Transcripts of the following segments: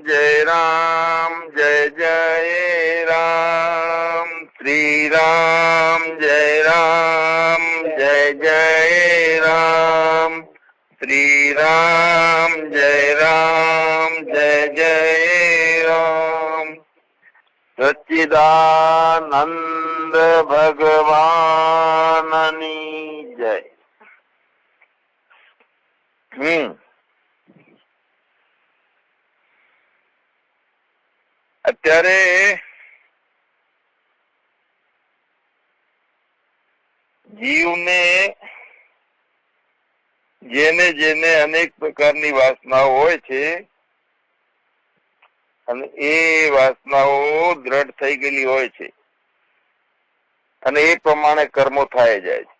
જય રામ જય જય રામ શ્રી રામ જય જય રામ શ્રી રામ જય જય રામ સચ્ચિદાનંદ ભગવાનની જય. અત્યારે જીવને જેને જેને અનેક પ્રકારની વાસનાઓ હોય છે અને એ વાસનાઓ દ્રઢ થઈ ગયેલી હોય છે અને એ પ્રમાણે કર્મો થાય જાય છે.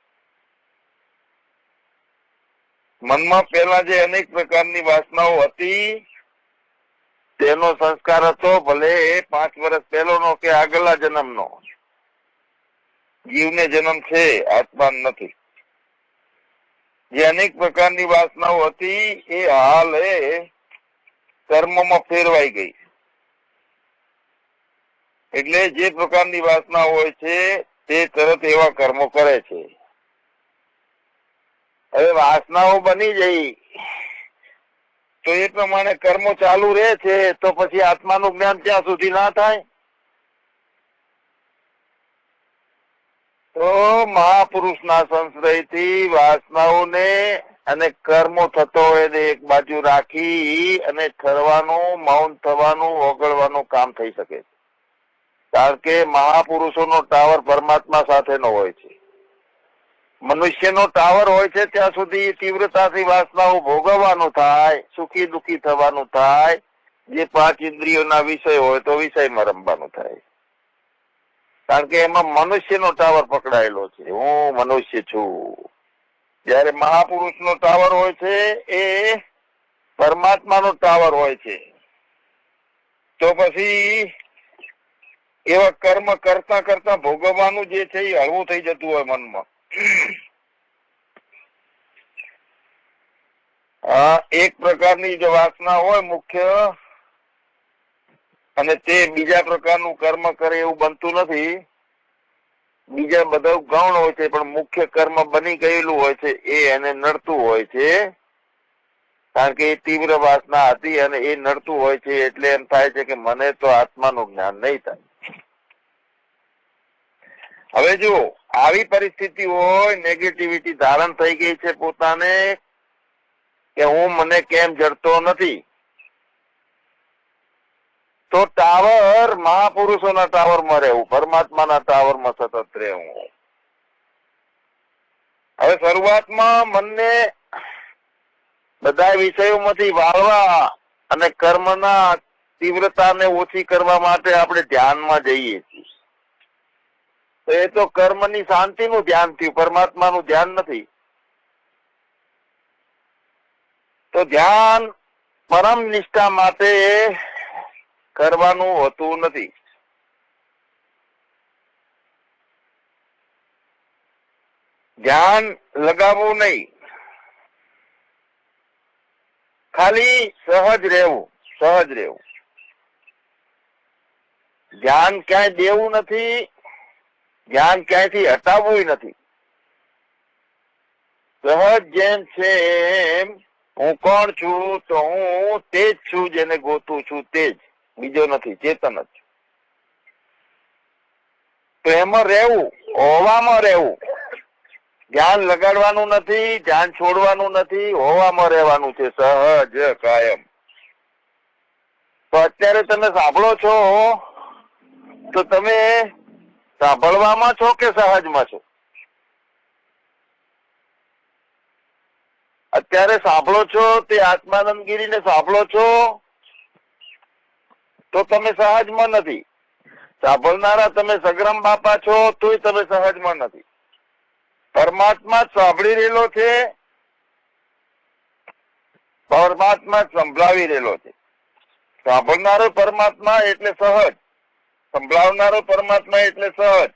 મનમાં પહેલા જે અનેક પ્રકારની વાસનાઓ હતી તેનો સંસ્કાર હતો, ભલે 5 વર્ષ પહેલોનો કે આગલા જન્મનો. જીવને જન્મ છે, આત્મા નથી. જે અનેક પ્રકારની વાસનાઓ હતી એ હાલ કર્મમાં ફેરવાઈ ગઈ. એટલે જે પ્રકારની વાસના હોય છે તે તરત એવા કર્મો કરે છે. હવે વાસનાઓ બની જઈ તો એ પ્રમાણે કર્મો ચાલુ રહે છે, તો પછી આત્માનું જ્ઞાન ત્યાં સુધી ના થાય. તો મહાપુરુષના સંશ્રયથી વાસનાઓને અને કર્મો થતો હોય એક બાજુ રાખી અને ઠરવાનું, મૌન થવાનું, ઓગળવાનું કામ થઈ શકે છે. કારણ કે મહાપુરુષોનો ટાવર પરમાત્મા સાથેનો હોય છે. મનુષ્યનો ટાવર હોય છે ત્યાં સુધી તીવ્રતાથી વાસનાઓ ભોગવવાનું થાય, સુખી દુઃખી થવાનું થાય. જે 5 ઇન્દ્રિયોના વિષય હોય તો વિષયમાં રમવાનું થાય. કારણ કે એમાં મનુષ્યનો ટાવર પકડાયેલો છે, હું મનુષ્ય છું. જયારે મહાપુરુષનો ટાવર હોય છે એ પરમાત્માનો ટાવર હોય છે. તો પછી એવા કર્મ કરતા કરતા ભોગવવાનું જે છે એ હળવું થઈ જતું હોય મનમાં. એક પ્રકારની જે વાસના હોય મુખ્ય, અને તે બીજા પ્રકારનું કર્મ કરે એવું બનતું નથી. બીજા બધા ગૌણ હોય છે પણ મુખ્ય કર્મ બની ગયેલું હોય છે એ એને નડતું હોય છે. કારણ કે એ તીવ્ર વાસના હતી અને એ નડતું હોય છે એટલે એમ થાય છે કે મને તો આત્માનું જ્ઞાન નહીં થાય. હવે જો આવી પરિસ્થિતિ હોય, નેગેટિવિટી ધારણ થઈ ગઈ છે પોતાને કે હું મને કેમ જડતો નથી, તો ટાવર મહાપુરુષોના ટાવરમાં રહેવું, પરમાત્માના ટાવરમાં સતત રહેવું. હવે શરૂઆતમાં મનને બધા વિષયોમાંથી વાળવા અને કર્મના તીવ્રતાને ઓછી કરવા માટે આપણે ધ્યાનમાં જઈએ છીએ. તો એ તો કર્મની શાંતિનું ધ્યાન થયું, પરમાત્માનું ધ્યાન નથી. તો ધ્યાન પરમ નિષ્ઠા માટે કરવાનું હોતું નથી. ધ્યાન લગાવવું નહીં, ખાલી સહજ રહેવું, સહજ રહેવું. ધ્યાન ક્યાંય દેવું નથી, ધ્યાન ક્યાંયથી હટાવવું નથી. સહજ જેમ છે એમ હું કોણ છું, તો હું તે જ છું જેને ગોતું છું, તે જ, બીજો નથી, ચેતન જ. તો એમાં રહેવું, હોવામાં રહેવું. ધ્યાન લગાડવાનું નથી, ધ્યાન છોડવાનું નથી, હોવામાં રહેવાનું છે સહજ કાયમ. તો અત્યારે તમે સાંભળો છો તો તમે સાંભળવામાં છો કે સહજમાં છો? અત્યારે સાંભળો છો તે આત્માનંદગીરીને સાંભળો છો તો તમે સહજમાં નથી. સાંભળનારા તમે સગ્રામ બાપા છો તોય તમે સહજમાં નથી. પરમાત્મા જ સાંભળી રહેલો છે, પરમાત્મા જ સંભળાવી રહેલો છે. સાંભળનારો પરમાત્મા એટલે સહજ, સંભળાવનારો પરમાત્મા એટલે સહજ.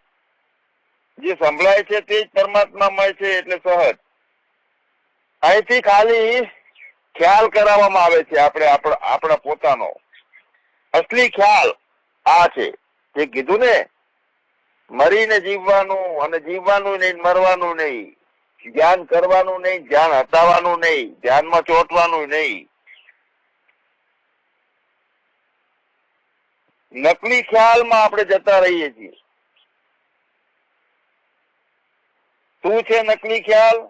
જે સંભળાય છે તે જ પરમાત્મામય છે એટલે સહજ. અહીંથી ખાલી ખ્યાલ કરાવવામાં આવે છે આપણે આપણા પોતાનો, અસલી ખ્યાલ આ છે જે કીધું ને, મરીને જીવવાનું અને જીવવાનું નહીં, મરવાનું નહીં, ધ્યાન કરવાનું નહીં, ધ્યાન હટાવવાનું નહીં, ધ્યાનમાં ચોંટવાનું નહીં. નકલી ખ્યાલમાં આપણે જતા રહીએ છીએ. શું છે નકલી ખ્યાલ?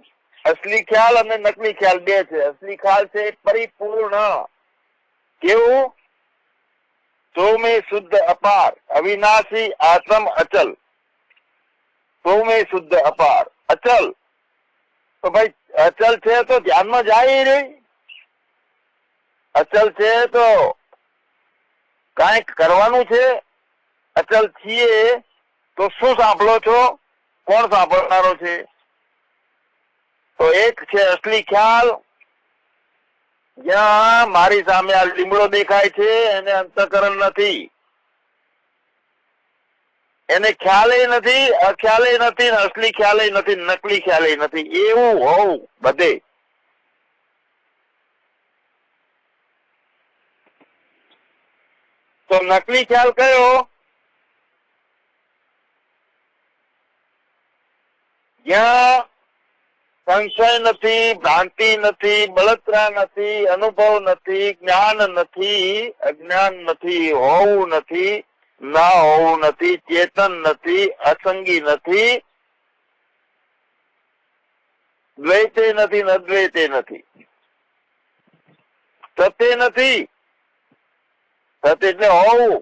અસલી ખ્યાલ અને નકલી ખ્યાલ બે છે. અસલી ખ્યાલ છે પરિપૂર્ણ. કેવું? સૌમે શુદ્ધ અપાર, અવિનાશી, આત્મ અચલ. સૌમે શુદ્ધ અપાર, અચલ. તો ભાઈ અચલ છે તો ધ્યાનમાં જાય રહી. અચલ છે તો કાંઈક કરવાનું છે. અચલ છીએ તો શું સાંભળો છો? કોણ સાંભળનારો છે? તો એક છે અસલી ખ્યાલ, જ્યાં મારી સામે આ લીમડો દેખાય છે, એને અંતઃકરણ નથી, એને ખ્યાલે નથી, અખ્યાલે નથી, અસલી ખ્યાલે નથી, નકલી ખ્યાલે નથી. એવું હોવું બધે. તો નકલી ખ્યાલ કયો? જ્યાં સંશય નથી, ભ્રાંતિ નથી, બળતરા નથી, અનુભવ નથી, જ્ઞાન નથી, અજ્ઞાન નથી, હોવું નથી, ના હોવું નથી, ચેતન નથી, અસંગી નથી, દ્વૈતે નથી, અદ્વૈતે નથી, સત્ય નથી. સત્ય એટલે હોવું,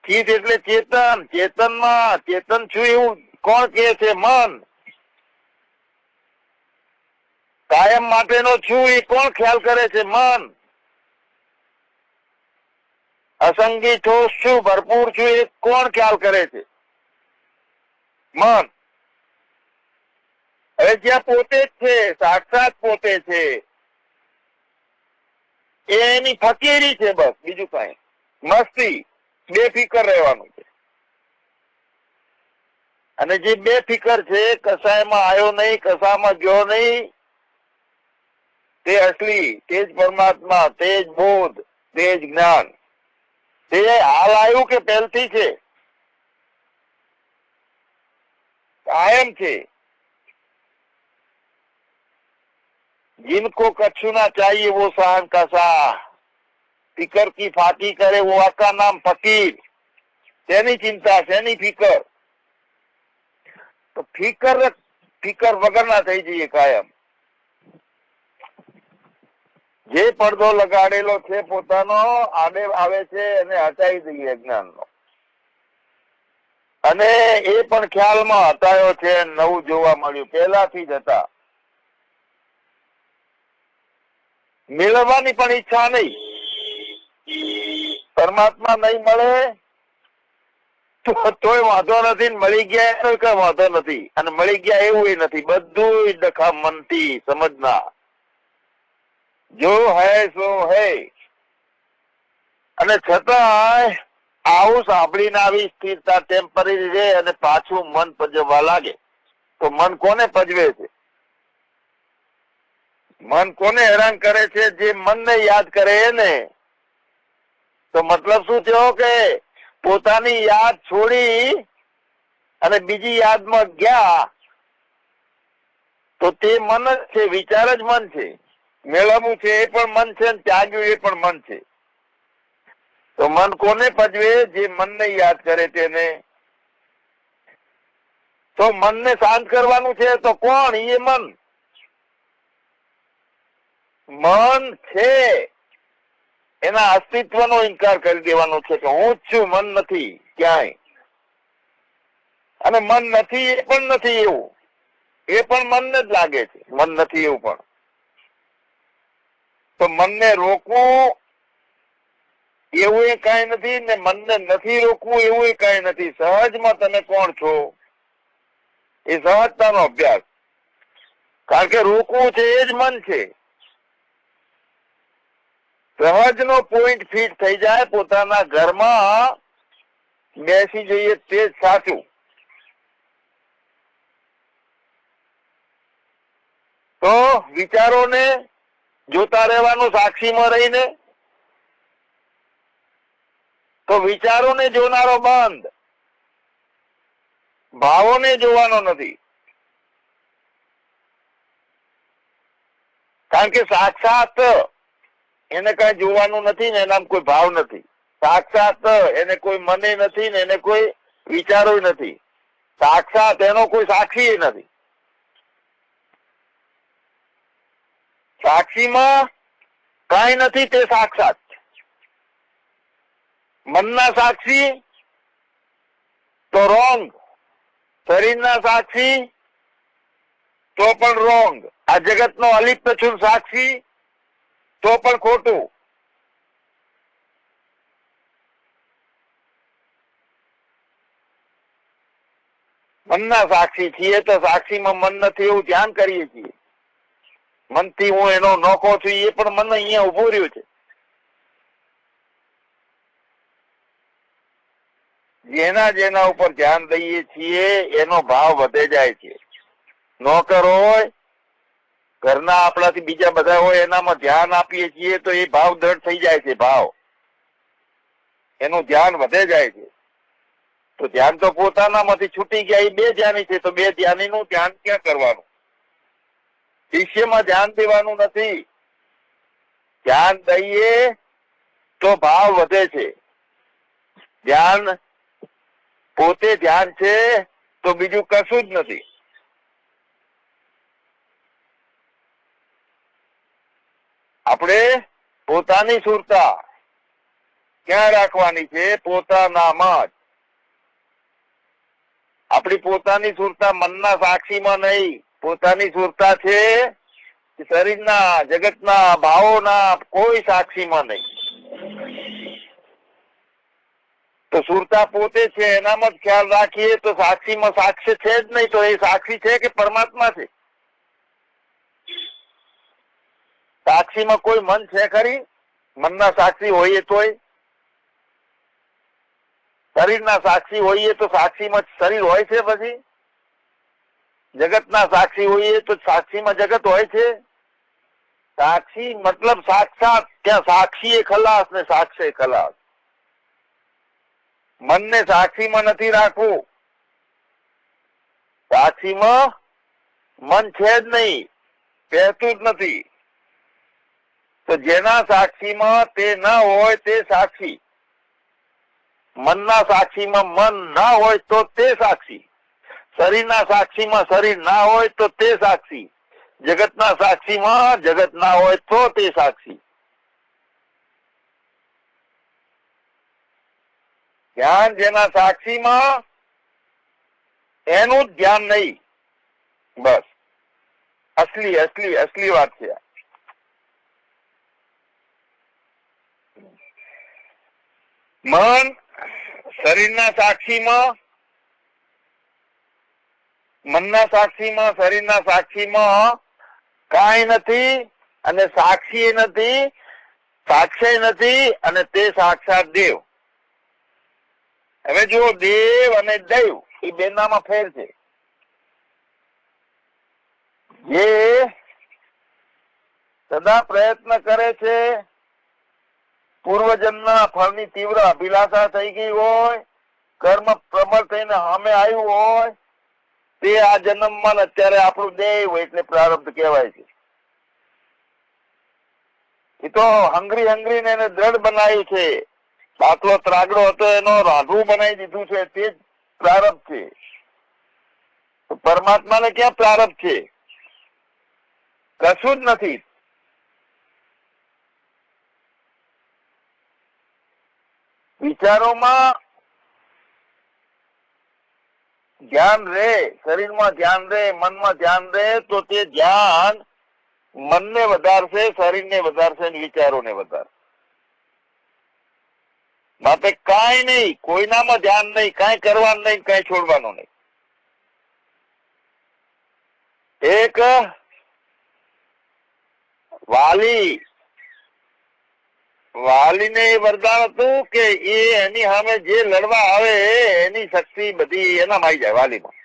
ચિત્ત એટલે ચેતન. ચેતનમાં ચેતન છું એવું કોણ કે છે? મન. કાયમ માટેનો છું એ કોણ ખ્યાલ કરે છે? મન. અસંગી ઠોસ છું, ભરપૂર છું એ કોણ ખ્યાલ કરે છે? મન. હવે જ્યાં પોતે જ છે, સાક્ષાત પોતે છે, એની ફકીરી છે બસ, બીજું કઈ. મસ્તી, બેફિકર રહેવાનું છે. અને જે બેફિકર છે, કસાયમાં આવ્યો નહીં, કસામાં ગયો નહીં, તે અસલી, તે જ પરમાત્મા, તે જ બોધ, તે જ જ્ઞાન. તે હાલ આવ્યું કે પહેલથી છે? કાયમ છે. जिनको कछु ना चाहिए वो सहन का सा, फिकर की फाकी करे वो आका नाम फकीर. તેની ચિંતા, તેની ફિકર. તો ફિકર વગરના થઈ જઈએ કાયમ. જે પડદો લગાડેલો છે પોતાનો આડે આવે છે અને હટાવી દઈએ અજ્ઞાનનો. અને એ પણ ખ્યાલમાં હટાયો છે, નવું જોવા મળ્યું. પહેલાથી જ હતા. મેળવવાની પણ ઈચ્છા નહીં. પરમાત્મા નહીં મળે તોય વાંધો નથી, મળી ગયા એનો કઈ વાંધો નથી, અને મળી ગયા એવું નથી. બધું ડખા મનથી સમજના. જો હૈ સો હૈ. અને છતાં આવું સાંભળીને આવી સ્થિરતા ટેમ્પરરી રહે અને પાછું મન પજવવા લાગે. તો મન કોને પજવે છે? મન કોને હેરાન કરે છે? જે મનને યાદ કરે એને. તો મતલબ શું થયો કે પોતાની યાદ છોડી અને બીજી યાદમાં ગયા તો તે મન જ છે, વિચાર જ મન છે. મેળવવું છે એ પણ મન છે, ત્યાગ્યું એ પણ મન છે. તો મન કોને પજવે? જે મનને યાદ કરે તેને. તો મનને શાંત કરવાનું છે તો કોણ? એ મન. મન છે એના અસ્તિત્વનો ઇનકાર કરી દેવાનો છે કે હું જ છું, મન નથી ક્યાંય. અને મન નથી એ પણ નથી એવું, એ પણ મનને જ લાગે છે મન નથી એવું. પણ તો મનને રોકવું એવું એ કઈ નથી, ને મનને નથી રોકવું એવું એ કઈ નથી. સહજમાં તમે કોણ છો એ સહજતાનો અભ્યાસ. કારણ કે રોકવું છે એ જ મન છે. સહજનો પોઈન્ટ ફિટ થઈ જાય, પોતાના ઘરમાં બેસી જઈએ તે જ સાચું. તો વિચારોને જોતા રહેવાનું સાક્ષીમાં રહીને. તો વિચારોને જોનારો બંધ, ભાવોને જોવાનો નથી. કારણ કે સાક્ષાત એને કઈ જોવાનું નથી ને એનામાં કોઈ ભાવ નથી. સાક્ષાત એને કોઈ મને નથી ને એને કોઈ વિચારો નથી. સાક્ષાત એનો કોઈ સાક્ષી નથી. સાક્ષીમાં કઈ નથી તે સાક્ષાત. મનના સાક્ષી તો રોંગ, શરીરના સાક્ષી તો પણ રોંગ, આ જગતનો અલિપ્ત છું સાક્ષી તો પણ ખોટું. મનના સાક્ષી છીએ તો સાક્ષીમાં મન નથી એવું ધ્યાન કરીએ છીએ. મનથી હું એનો નોખો છું એ પણ મન અહીંયા ઉભું રહ્યું છે. જેના જેના ઉપર ધ્યાન દઈએ છીએ એનો ભાવ વધે જાય છે. નોકર હોય, ઘરના આપણાથી બીજા બધા હોય, એનામાં ધ્યાન આપીએ છીએ તો એ ભાવ દ્રઢ થઈ જાય છે. ભાવ એનું ધ્યાન વધે જાય છે. તો ધ્યાન તો પોતાનામાંથી છૂટી ગયા, એ બે ધ્યાની છે. તો બે ધ્યાનીનું ધ્યાન ક્યાં કરવાનું? શિષ્યમાં ધ્યાન દેવાનું નથી. ધ્યાન દઈએ તો ભાવ વધે છે. ધ્યાન પોતે ધ્યાન છે તો બીજું કશું જ નથી. આપણે પોતાની સુરતા ક્યાં રાખવાની છે? પોતાનામાં જ. આપણી પોતાની સુરતા મનના સાક્ષીમાં નહીં. પોતાની સુરતા છે શરીરના, જગતના, ભાવોના કોઈ સાક્ષીમાં નહીં. તો સુરતા પોતે છે એનામાં જ ખ્યાલ રાખીએ તો સાક્ષીમાં સાક્ષ્ય છે જ નહીં. તો એ સાક્ષી છે કે પરમાત્મા છે? સાક્ષીમાં કોઈ મન છે ખરી? મનના સાક્ષી હોઈએ તોય, શરીરના સાક્ષી હોઈએ તો સાક્ષીમાં શરીર હોય છે? પછી જગતના સાક્ષી હોઈએ તો સાક્ષીમાં જગત હોય છે? સાક્ષી મતલબ સાક્ષાત. ત્યાં સાક્ષી એ ખલાસ ને સાક્ષી ખલાસ. મનને સાક્ષીમાં નથી રાખવું. સાક્ષીમાં મન છે જ નહીં, કહેતું જ નથી. તો જેના સાક્ષીમાં તે ના હોય તે સાક્ષી. મનના સાક્ષીમાં મન ના હોય તો તે સાક્ષી. શરીરના સાક્ષીમાં શરીર ના હોય તો તે સાક્ષી. જગતના સાક્ષીમાં જગત ના હોય તો તે સાક્ષી. ધ્યાન જેના સાક્ષીમાં એનું જ ધ્યાન નહીં. બસ અસલી અસલી અસલી વાત છે. મન શરીરના સાક્ષીમાં, મનના સાક્ષીમાં, શરીરના સાક્ષીમાં કાંઈ નથી અને સાક્ષી નથી, સાક્ષી નથી અને તે સાક્ષાત દેવ. હવે જો દેવ અને દૈવ એ બેનામાં ફેર છે. જે સદા પ્રયત્ન કરે છે, પૂર્વજન્મના ફળની તીવ્ર અભિલાષા થઈ ગઈ હોય, કર્મ પ્રબળ થઈને સામે આવ્યું હોય, તે આ જન્મમાં અત્યારે આપણું દેવ એટલે પ્રારબ્ધ કહેવાય છે. એ તો હંગરી હંગરીને એને દ્રઢ બનાવ્યું છે. બાટલો ત્રાગડો હતો એનો રાંધવું બનાવી દીધું છે, તે જ પ્રારબ્ધ છે. પરમાત્માને ક્યાં પ્રારબ્ધ છે? કશું જ નથી. વિચારોમાં ધ્યાન રહે, શરીરમાં ધ્યાન રહે, મનમાં ધ્યાન રહે તો તે ધ્યાન મનને વધારશે, શરીરને વધારશે, વિચારોને વધારશે. માટે કાંઈ નહીં, કોઈનામાં ધ્યાન નહીં, કાંઈ કરવાનું નહીં, કાંઈ છોડવાનું નહીં. એક વાલીને એ વરદાન હતું કે એ એની સામે જે લડવા આવે એની શક્તિ બધી એનામાં આવી જાય, વાલીમાં.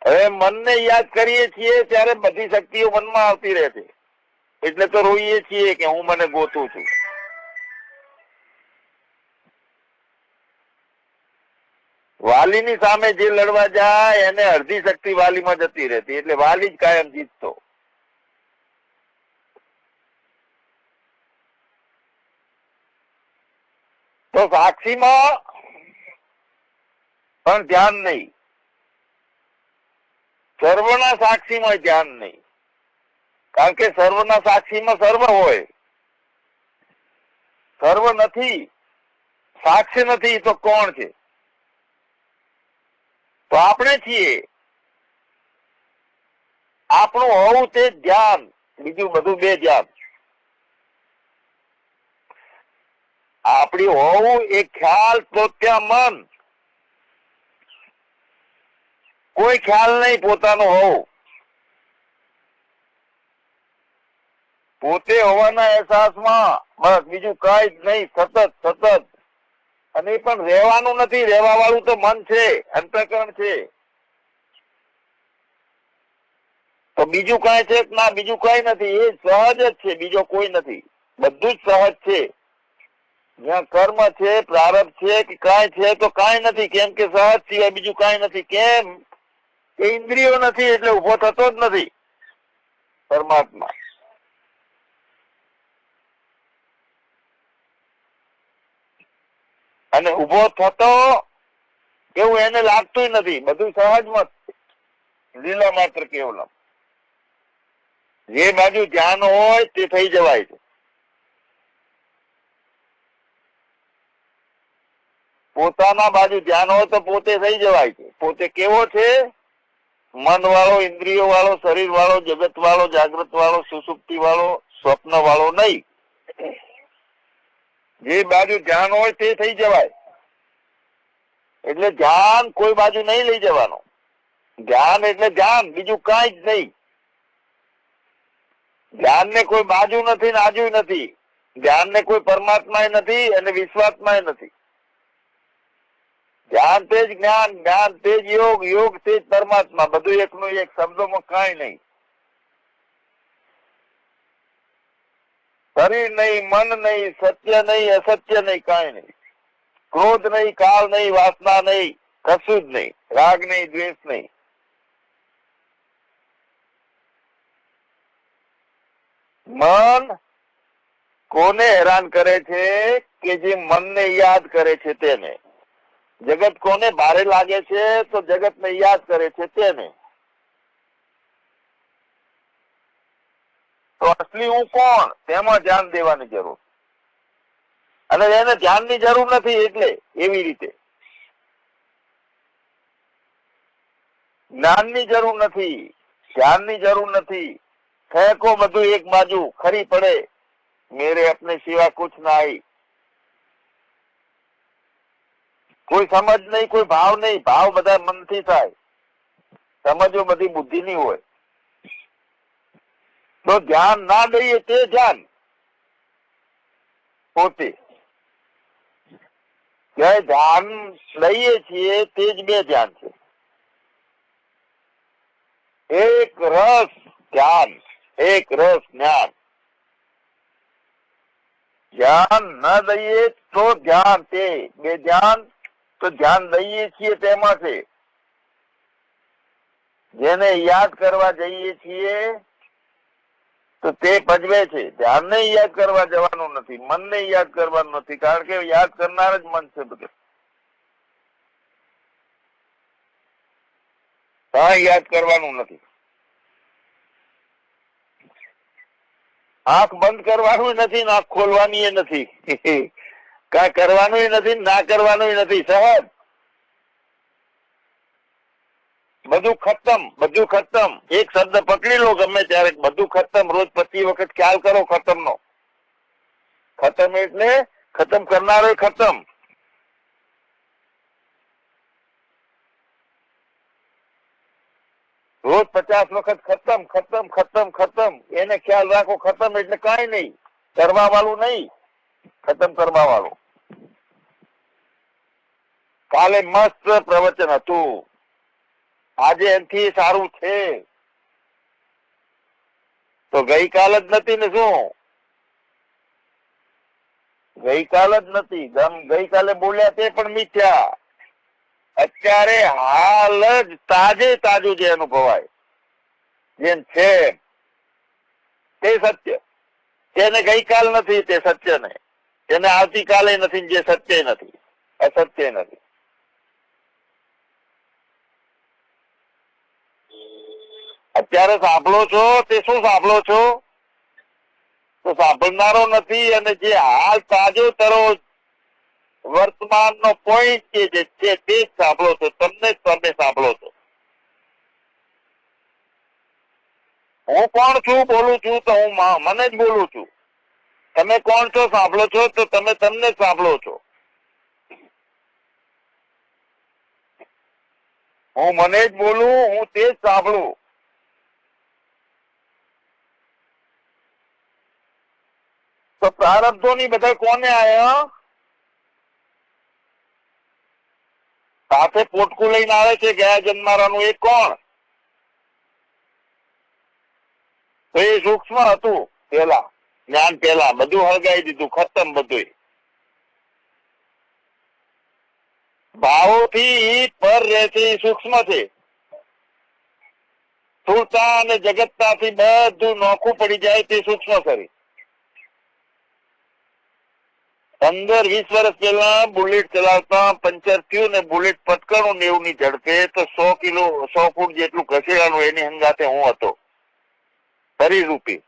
હવે મનને યાદ કરીએ છીએ ત્યારે બધી શક્તિઓ મનમાં આવતી રહે છે. એટલે તો રોઈએ છીએ કે હું મને ગોતું છું. વાલીની સામે જે લડવા જાય એને અડધી શક્તિ વાલીમાં જતી રહેતી, એટલે વાલી જ કાયમ જીતતો. તો સાક્ષીમાં પણ ધ્યાન નહીં, સર્વના સાક્ષીમાં ધ્યાન નહીં. કારણ કે સર્વના સાક્ષીમાં સર્વ હોય, સર્વ નથી, સાક્ષી નથી તો કોણ છે? તો આપણે છીએ. આપણું હોવું તે ધ્યાન, બીજું બધું બે ધ્યાન. આપણી હોવું એ ખ્યાલ તો ત્યાં મન, કોઈ ખ્યાલ નહીં પોતાનું હોવું. પોતે હોવાના અહેસાસમાં બસ બીજું કઈ જ નહીં, સતત. અને એ પણ રહેવાનું નથી, રહેવા વાળું તો મન છે, અંતઃકરણ છે. તો બીજું કઈ છે ના, બીજું કઈ નથી, એ સહજ જ છે, બીજો કોઈ નથી, બધું જ સહજ છે. જ્યાં કર્મ છે, પ્રારબ્ધ છે કે કાંઈ છે તો કાંઈ નથી, કેમ કે સહજ સિવાય બીજું કાંઈ નથી. કેમ કે ઇન્દ્રિયો નથી એટલે ઉભો થતો જ નથી પરમાત્મા. અને ઉભો થતો એવું એને લાગતું નથી, બધું સહજમાં લીલા માત્ર કેવલમ. જે બાજુ ધ્યાન હોય તે થઈ જવાય છે. પોતાના બાજુ ધ્યાન હોય તો પોતે થઈ જવાય છે. પોતે કેવો છે? મન વાળો, ઇન્દ્રિયો વાળો, શરીર વાળો, જગત વાળો, જાગૃત વાળો, સુષુપ્તિ વાળો, સ્વપ્ન વાળો નહીં. જે બાજુ ધ્યાન હોય તે થઈ જવાય. એટલે ધ્યાન કોઈ બાજુ નહીં લઈ જવાનું. ધ્યાન એટલે ધ્યાન, બીજું કાંઈ જ નહીં. ધ્યાન ને કોઈ બાજુ નથી ને આજુ નથી. ધ્યાન ને કોઈ પરમાત્મા નથી અને વિશ્વાત્મા નથી. ધ્યાન તે જ જ્ઞાન, જ્ઞાન તે જ યોગ, યોગ તે જ પરમાત્મા. બધું એકનું એક, શબ્દોમાં કાંઈ નહીં. શરીર નહીં, મન નહીં, સત્ય નહીં, અસત્ય નહીં, કાંઈ નહીં. ક્રોધ નહીં, કાળ નહીં, વાસના નહીં, કશું જ નહીં. રાગ નહીં, દ્વેષ નહીં. મન કોને હેરાન કરે છે? કે જે મનને યાદ કરે છે તેને. જગત કોને ભારે લાગે છે? તો જગતને યાદ કરે છે તેને. તો અસલી હું કોણ? તેમાં ધ્યાન દેવાની જરૂર. અને એને ધ્યાનની જરૂર નથી, એટલે એવી રીતે જ્ઞાનની જરૂર નથી, ધ્યાનની જરૂર નથી. ફેંકો બધું એક બાજુ, ખરી પડે મેરે અપને સિવા કુછ નાઈ. કોઈ સમજ નહીં, કોઈ ભાવ નહીં. ભાવ બધા મનથી થાય, સમજો બધી બુદ્ધિની હોય. તો ધ્યાન ના દઈએ તે ધ્યાન પોતે. ધ્યાન લઈએ છીએ તે જ બે ધ્યાન છે. એક રસ ધ્યાન, એક રસ જ્ઞાન. ધ્યાન ન દઈએ તો ધ્યાન, તે બે ધ્યાન. તો ધ્યાન દઈએ છીએ તેમાં છે. જેને યાદ કરવા જઈએ છીએ તો તે ભજવે છે. ધ્યાનને યાદ કરવા જવાનું નથી, મનને યાદ કરવાનું નથી. કારણ કે યાદ કરનાર જ મન છે બધું. કાંઈ યાદ કરવાનું નથી. આંખ બંધ કરવાનું નથી, આંખ ખોલવાની નથી. કાંઈ કરવાનું નથી, ના કરવાનું નથી. સહજ બધું ખતમ, બધું ખતમ. એક શબ્દ પકડી લો ગમે ત્યારે, બધું ખતમ. રોજ 25 વખત ખ્યાલ કરો ખતમ નો. ખતમ એટલે ખતમ કરનારો ખતમ. રોજ 50 વખત ખતમ, ખતમ, ખતમ, ખતમ. એને ખ્યાલ રાખો. ખતમ એટલે કાંઈ નહીં, કરવા વાળું નહીં, ખતમ કરવા વાળું. કાલે મસ્ત પ્રવચન હતું, આજે એનાથી સારું છે. તો ગઈકાલ જ નથી ને શું? ગઈકાલ જ નથી. ગઈકાલે બોલ્યા તે પણ મિથ્યા. અત્યારે હાલ જ તાજે તાજું જે અનુભવાય જેમ છે તે સત્ય. તેને ગઈકાલ નથી તે સત્ય નહીં, તેને આવતીકાલે નથી જે સત્ય નથી, અસત્ય નથી. અત્યારે સાંભળો છો તે શું સાંભળો છો? તો સાંભળનારો નથી, અને જે હાલ તાજો તરો વર્તમાનનો પોઈન્ટ જે છે તે જ સાંભળો છો. તમને જ તમે સાંભળો છો. હું કોણ છું બોલું છું તો હું મને જ બોલું છું. તમે કોણ છો સાંભળો છો તો તમે તમને જ સાંભળો છો. હું મને જ બોલું, હું તે જ સાંભળું. તો પ્રારબ્ધોની બધા કોને આયા? સાથે પોટકું લઈને આવે છે ગયા જન્મારાનું એ કોણ? તો એ સૂક્ષ્મ હતું પેલા, જ્ઞાન પેલા બધું હળગાઈ દીધું, ખતમ બધું. ભાવોથી પર રહે છે એ સૂક્ષ્મ છે. સ્થૂળતા અને જગતતાથી બધું નોખું પડી જાય તે સૂક્ષ્મ શરીર. 15-20 વર્ષ પહેલા બુલેટ ચલાવતા પંચર થયું ને બુલેટ પટકાણું 90 ની ઝડપે તો 100 ફૂટ જેટલું ઘસેડાનું એની હંગાતે હું હતો શરીર રૂપી.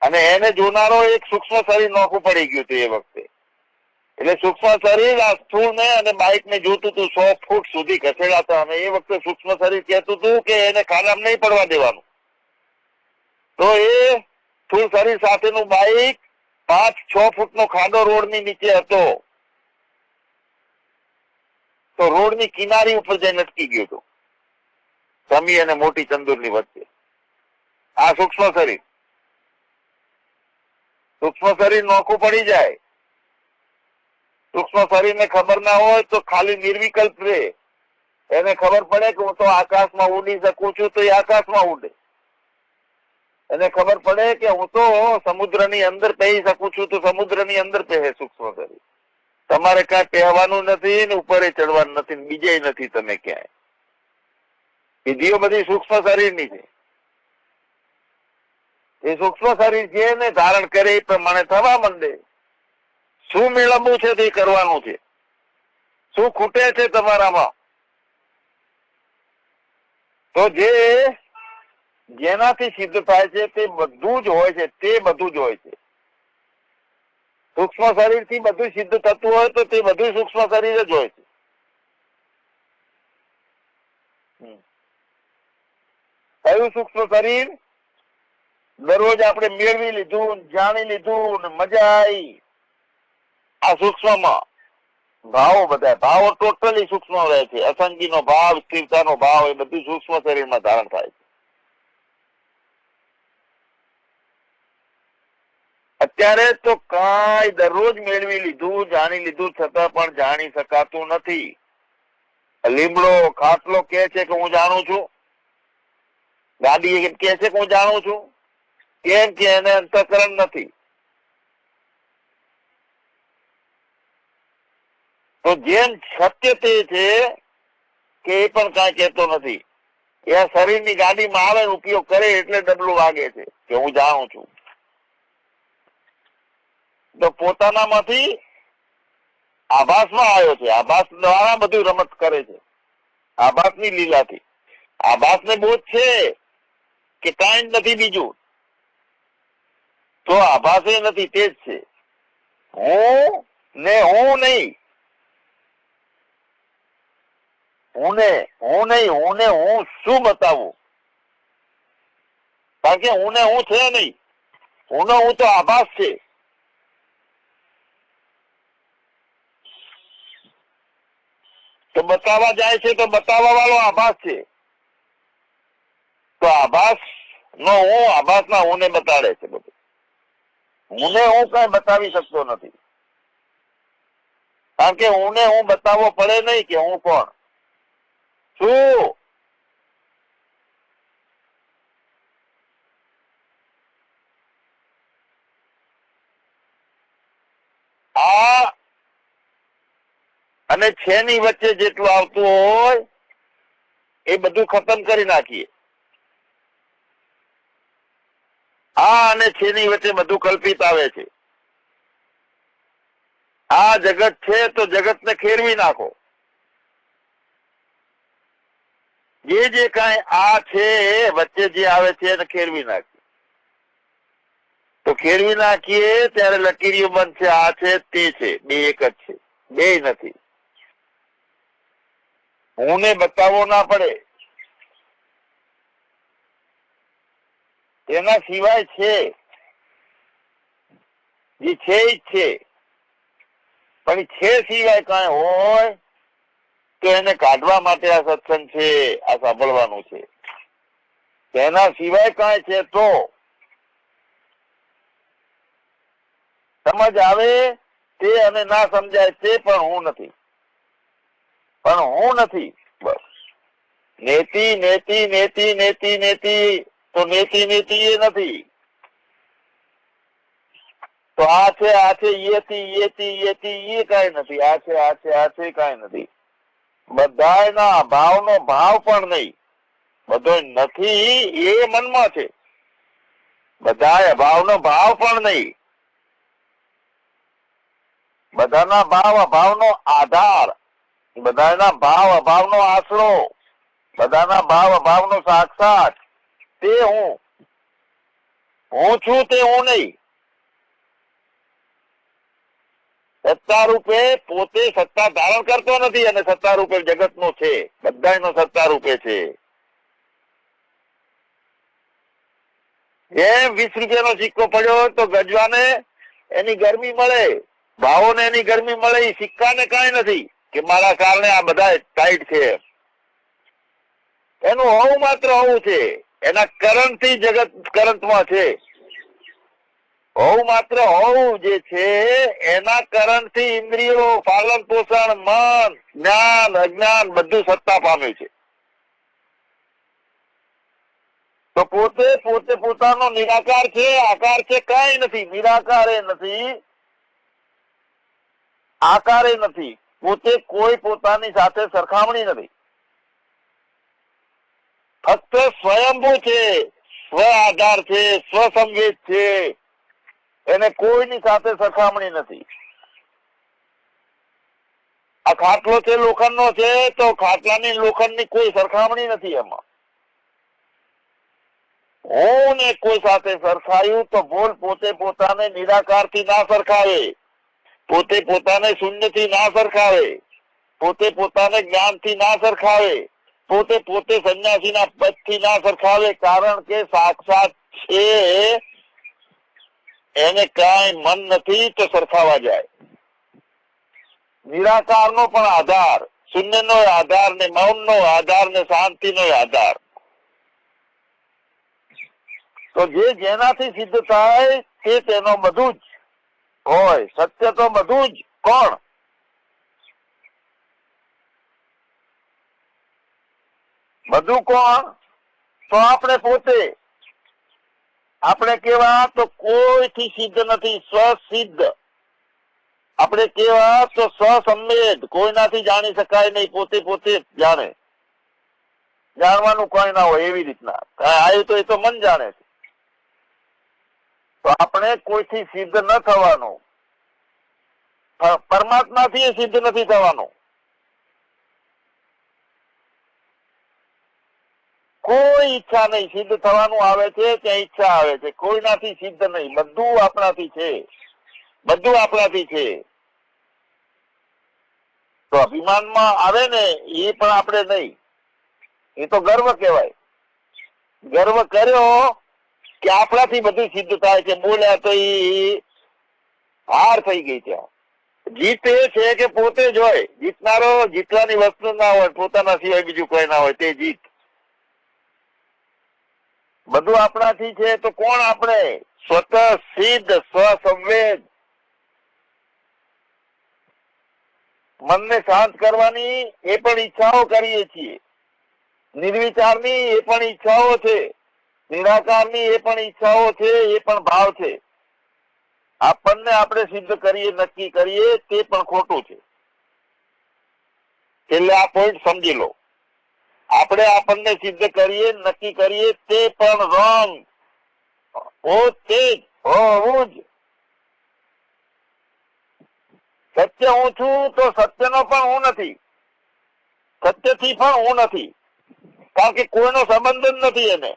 અને એને જોનારો એક સૂક્ષ્મ શરીર નોખું પડી ગયું હતું એ વખતે. એટલે સૂક્ષ્મ શરીર આ સ્થૂળ ને અને બાઇક ને જોતું હતું 100 ફૂટ સુધી ઘસેડાતા, અને એ વખતે સૂક્ષ્મ શરીર કહેતું હતું કે એને ખાનામાં નહીં પડવા દેવાનું. તો એ સ્થૂળ શરીર સાથેનું બાઇક 5-6 ફૂટનો ખાડો રોડની નીચે હતો, તો રોડની કિનારી ઉપર જઈને અટકી ગયો હતો, સમી અને મોટી ચંદુરની વચ્ચે. આ સૂક્ષ્મ શરીર. સૂક્ષ્મ શરીર નોખું પડી જાય. સૂક્ષ્મ શરીરને ખબર ના હોય તો ખાલી નિર્વિકલ્પ રહે. એને ખબર પડે કે હું તો આકાશમાં ઉડી શકું છું તો એ આકાશમાં ઉડે. એને ખબર પડે કે હું તો સમુદ્રની અંદર પહેરી શકું છું તો સમુદ્રની અંદર પહેરે સૂક્ષ્મ શરીર. તમારે કાંઈ પહેવાનું નથી ને ઉપર ચડવાનું નથી, બીજે નથી તમે ક્યાંય. વિધિઓ બધી સૂક્ષ્મ શરીરની છે. એ સૂક્ષ્મ શરીર છે ને ધારણ કરે એ પ્રમાણે થવા માંડે. શું મેળવવું છે તે કરવાનું છે. શું ખૂટે છે તમારામાં? તો જેનાથી સિદ્ધ થાય છે તે બધું જ હોય છે, તે બધું જ હોય છે. સૂક્ષ્મ શરીર થી બધું સિદ્ધ થતું હોય તો તે બધું સૂક્ષ્મ શરીર જ હોય છે. કયું સૂક્ષ્મ શરીર? દરરોજ આપણે મેળવી લીધું, જાણી લીધું ને મજા આવી. આ સૂક્ષ્મમાં ભાવો બધા ભાવો ટોટલી સૂક્ષ્મ રહે છે. અસંગીનો ભાવ, સ્થિરતાનો ભાવ એ બધું સૂક્ષ્મ શરીરમાં ધારણ થાય છે. અત્યારે તો કાંઈ દરરોજ મેળવી લીધું, જાણી લીધું, છતાં પણ જાણી શકાતું નથી. લીમડો ખાટલો કે છે કે હું જાણું છું, ગાડી કે છે કે હું જાણું છું. કેમ કે એને અંતઃકરણ નથી. તો જેમ સત્ય તે છે કે એ પણ કાંઈ કહેતો નથી. એ શરીરની ગાડીમાં આવે ઉપયોગ કરે એટલે ડબલું વાગે છે કે હું જાણું છું. તો પોતાનામાંથી આભાસમાં આવ્યો છે. આભાસ દ્વારા બધું રમત કરે છે. આભાસની લીલાથી. આભાસને બોધ છે કે કાંઈ નથી બીજું. તો આભાસે નથી, તે જ છે. હું ને હું નહીં. હું ને હું શું બતાવું? કારણ કે હું ને હું છે નહીં. હું તો આભાસ છે. તો બતાવવા જાય છે તો બતાવવા વાળો આભાસ છે. તો આભાસ નો હું આભાસના હું ને બતાડે છે બધું. હું કઈ બતાવી શકતો નથી. કારણ કે હું બતાવવો પડે નહીં કે હું કોણ શું. અને છે ની વચ્ચે જેટલું આવતું હોય એ બધું ખતમ કરી નાખીએ. આ અને છે ની વચ્ચે બધું કલ્પિત આવે છે. આ જગત છે તો જગતને ખેરવી નાખો. જે કાંઈ આ છે વચ્ચે જે આવે છે એને ખેરવી નાખીએ. તો ખેરવી નાખીએ ત્યારે લકીરીઓ બનશે. આ છે તે છે, બે એક જ છે, બે નથી. હું ને બતાવવો ના પડે, એના સિવાય છે જે છે જ છે. પણ છે સિવાય કાંઈ હોય તો એને કાઢવા માટે આ સત્સંગ છે, આ સાંભળવાનું છે. તેના સિવાય કાંઈ છે તો સમજ આવે તે અને ના સમજાય તે પણ હું નથી. પણ હું નથી. બસ નેતિ નેતિ નેતિ નેતિ નેતિ તો નેતિ નેતિ એ નથી. તો આ છે એ કાંઈ નથી. આ છે કાંઈ નથી. બધાયના ભાવનો ભાવ પણ નહીં. બધો નથી એ મનમાં છે. બધાય ભાવનો ભાવ પણ નહીં. બધાના ભાવ અભાવનો આધાર, બધાના ભાવ અભાવનો આશરો, બધાના ભાવ અભાવનો સાક્ષાત તે હું છું. તે હું નહીં. સત્તા રૂપે પોતે સત્તા ધારણ કરતો નથી અને સત્તા રૂપે જગતનો છે. બધાનો સત્તા રૂપે છે. એમ 20 રૂપિયાનો સિક્કો પડ્યો તો ગજવાને એની ગરમી મળે, ભાવોને એની ગરમી મળે. એ સિક્કાને કાંઈ નથી કે મારા કારણે આ બધા ટાઈટ છે. એનું હોવું માત્ર હોવું છે. એના કરંટથી જગત કરંટમાં છે. હોવું માત્ર હોવું જે છે એના કરંટથી ઇન્દ્રિયો, પાલન પોષણ, મન, જ્ઞાન, અજ્ઞાન બધું સત્તા પામ્યું છે. તો પોતે પોતાનો નિરાકાર છે. આકાર છે કાંઈ નથી. નિરાકાર એ નથી, આકાર એ નથી. પોતે કોઈ પોતાની સાથે સરખામણી નથી. ફક્ત સ્વયંભૂ છે, સ્વ આધાર છે, સ્વસંવેદ છે. એને કોઈની સાથે સરખામણી નથી. આ ખાટલો છે લોખંડનો છે તો ખાટલાની લોખંડની કોઈ સરખામણી નથી. એમાં હું ને કોઈ સાથે સરખાયું તો બોલ પોતે પોતાને નિરાકારથી ના સરખાવે, પોતે પોતાને શૂન્યથી ના સરખાવે, પોતે પોતાને જ્ઞાનથી ના સરખાવે, પોતે સંન્યાસીના પદથી ના સરખાવે. કારણ કે સાક્ષાત છે એને કાંઈ મન નથી તો સરખાવા જાય. નિરાકારનો પણ આધાર, શૂન્યનો આધાર ને મૌનનો આધાર ને શાંતિનો આધાર. તો જેનાથી સિદ્ધ થાય તે તેનો બધું જ હોય. સત્ય તો બધું જ. કોણ? બધું કોણ? તો આપણે પોતે. આપણે કેવા તો કોઈથી સિદ્ધ નથી, સ્વસિદ્ધ. આપણે કેવા તો સ્વસંવેદ, કોઈનાથી જાણી શકાય નહીં. પોતે જાણે. જાણવાનું કોઈ ના હોય એવી રીતના આવ્યું તો એ તો મન જાણે છે. તો આપણે કોઈથી સિદ્ધ ન થવાનું. પરમાત્માથી એ સિદ્ધ નથી થવાનું. કોઈ ઈચ્છા નહીં. સિદ્ધ થવાનું આવે છે ત્યાં ઈચ્છા આવે છે. કોઈનાથી સિદ્ધ નહીં. બધું આપણાથી છે. બધું આપણાથી છે. તો અભિમાનમાં આવે ને એ પણ આપણે નહીં. એ તો ગર્વ કહેવાય. ગર્વ કર્યો કે આપણાથી બધું સિદ્ધ થાય છે. બોલ્યા તો એ હાર થઈ ગઈ ત્યાં. જીત એ છે કે પોતે જ હોય. જીતનારો જીતવાની વસ્તુ ના હોય, પોતાના સિવાય બીજું કોઈ ના હોય, તે જીત. બધું આપણાથી છે તો કોણ આપણે? સ્વતઃ સિદ્ધ, સ્વસંવેદ. મનને શાંત કરવાની એ પણ ઈચ્છાઓ કરીએ છીએ. નિર્વિચારની એ પણ ઈચ્છાઓ છે. નિરાકારની એ પણ ઈચ્છાઓ છે, એ પણ ભાવ છે. આપણને આપણે સિદ્ધ કરીએ, નક્કી કરીએ તે પણ ખોટું છે. એટલે આ પોઈન્ટ સમજી લો. આપણે આપણને સિદ્ધ કરીએ, નક્કી કરીએ તે પણ રોંગ. તે જ હોવું જ. સત્ય હું છું તો સત્યનો પણ હું નથી, સત્યથી પણ હું નથી, કારણ કે કોઈનો સંબંધ જ નથી એને.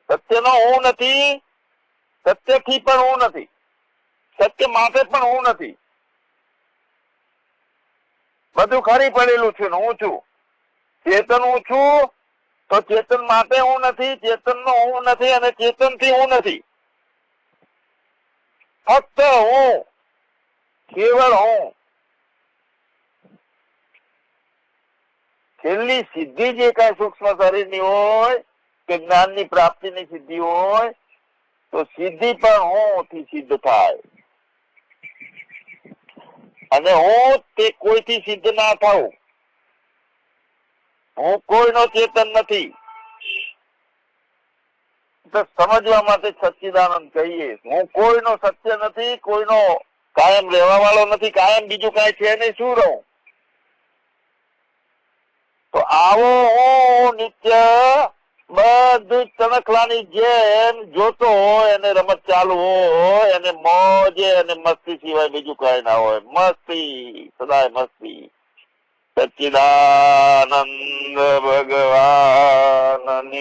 સત્યનો હું નથી, સત્યથી પણ હું નથી, સત્ય માટે પણ હું નથી. બધું ખરી પડેલું છે ને હું છું. ચેતન હું છું તો ચેતન માટે હું નથી, ચેતનનો હું નથી અને ચેતનથી હું નથી. ફક્ત હું, કેવળ હું. છેલ્લી સિદ્ધિ જે કઈ સૂક્ષ્મ શરીરની હોય કે જ્ઞાનની પ્રાપ્તિની સિદ્ધિ હોય તો સિદ્ધિ પણ હું થી સિદ્ધ થાય. અને હું તે કોઈથી સિદ્ધ ના થાઉં. હું કોઈનો ચેતન નથી. તો સમજવા માટે સચ્ચિદાનંદ કહીએ. હું કોઈનો સત્ય નથી, કોઈનો કાયમ રહેવા વાળો નથી, કાયમ બીજું કઈ છે નહીં, શું રહું? તો આવો હું નિત્ય બધું તણખલાની જેમ જોતો હોય અને રમત ચાલુ હોય અને મોજે અને મસ્તી સિવાય બીજું કઈ ના હોય. મસ્તી, સદાય મસ્તી. સચ્ચિદાનંદ ભગવાનની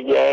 જય.